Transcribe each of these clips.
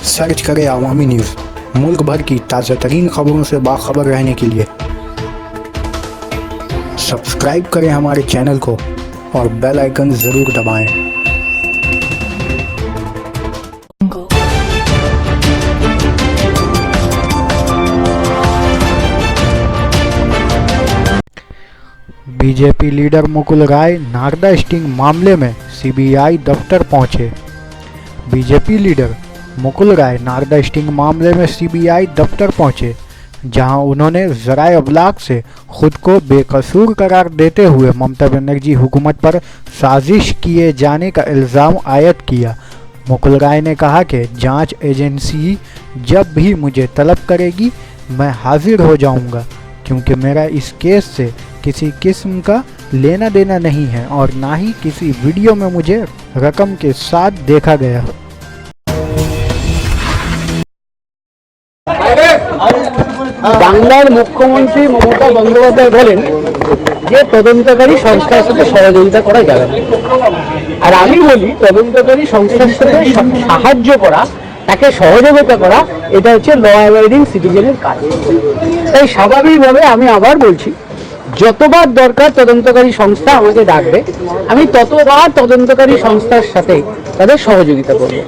Search करें अवामी news. मुल्क भर की ताज़ा तरीन खबरों से बाखबर रहने के लिए सब्सक्राइब करें हमारे चैनल को और बेल आइकन ज़रूर दबाएं। BJP leader Mukul Roy Narada sting मामले में सीबीआई दफ्तर पहुंचे। BJP leader Mukul Roy Narada sting मामले में सीबीआई दफ्तर पहुंचे, जहां उन्होंने ज़राए अबलाग से खुद को बेकसूर करार देते हुए ममता बनर्जी हुकूमत पर साजिश किए जाने का इल्ज़ाम आयद किया। मुकुल राय ने कहा कि जांच एजेंसी जब भी मुझे तलब करेगी मैं हाजिर हो जाऊंगा, क्योंकि मेरा इस केस से किसी किस्म का लेना देना नहीं है और ना ही किसी वीडियो में मुझे रकम के साथ देखा गया। বাংলার মুখ্যমন্ত্রী মমতা বন্দ্যোপাধ্যায় বলেন যে তদন্তকারী সংস্থার সাথে সহযোগিতা করা যাবে না, আর আমি বলি তদন্তকারী সংস্থার সাথে সাহায্য করা, তাকে সহযোগিতা করা, এটা হচ্ছে ল অ্যাবাইডিং সিটিজেনের কাজ। তাই স্বাভাবিকভাবে আমি আবার বলছি, যতবার দরকার তদন্তকারী সংস্থা আমাকে ডাকবে, আমি ততবার তদন্তকারী সংস্থার সাথে তাদের সহযোগিতা করব।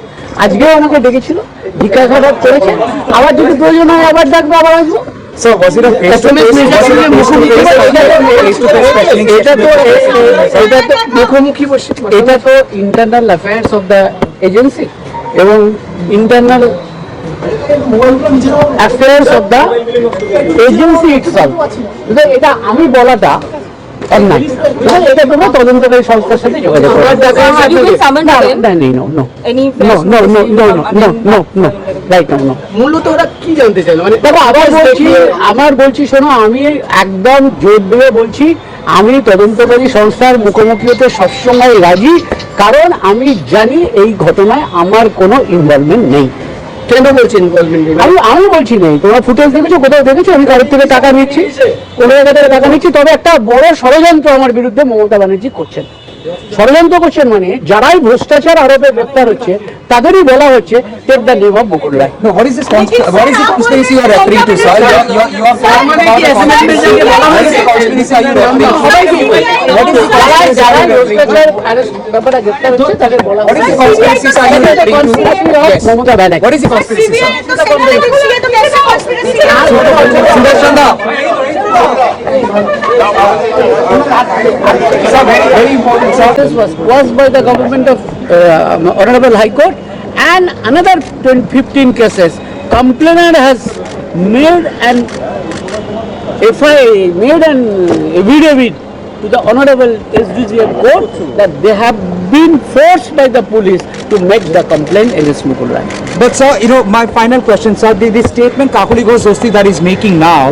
আজকেও আমাকে ডেকেছিল, জিজ্ঞাসাবাদ করেছে, আবার যদি প্রয়োজন হয় আবার ডাকবো, আবার আসবো। এটা তো internal affairs of the agency এবং internal affairs of the agency itself. এটা আমি বলাটা অন্যায়। এটা তোমরা তদন্তকারী সংস্থার সাথে যোগাযোগ করো। মূলত ওরা কি জানতে চাইলো? মানে আবার বলছি শোনো, আমি একদম জোর দিয়ে বলছি, আমি তদন্তকারী সংস্থার মুখোমুখি হতে সবসময় রাজি, কারণ আমি জানি এই ঘটনায় আমার কোনো ইনভলভমেন্ট নেই। কেন বলছেন ইনভলভমেন্ট নেই? আমি বলছি নেই। তোমরা ফুটেজ দেখেছো? কোথাও দেখেছো আমি কারোর থেকে টাকা নিচ্ছি? কোনো জায়গা থেকে টাকা নিচ্ছি? তবে একটা বড় ষড়যন্ত্র আমার বিরুদ্ধে মমতা ব্যানার্জি করছেন। ষড়যন্ত্র করছেন মানে যারাই ভ্রষ্টাচার আরোপে গ্রেফতার হচ্ছে তাদেরই বলা হচ্ছে take the name of Mukul Roy. What is the conspiracy you are referring to, sir? You are talking about a conspiracy. What is the conspiracy are you referring to? What is the ব্যাপারে গ্রেফতার হচ্ছে তাদের বলা What is the conspiracy are you referring to? Mamata Banerjee. What is the conspiracy, sir? Very important. This was by the government of Honorable High Court, and another 15 cases. Complainant has made an affidavit to the Honorable SDGM Court that they have been forced by the police to make the complaint against Mukul Rai. But sir, my final question, sir, the statement Kakuli Ghosh Dosti that is making now,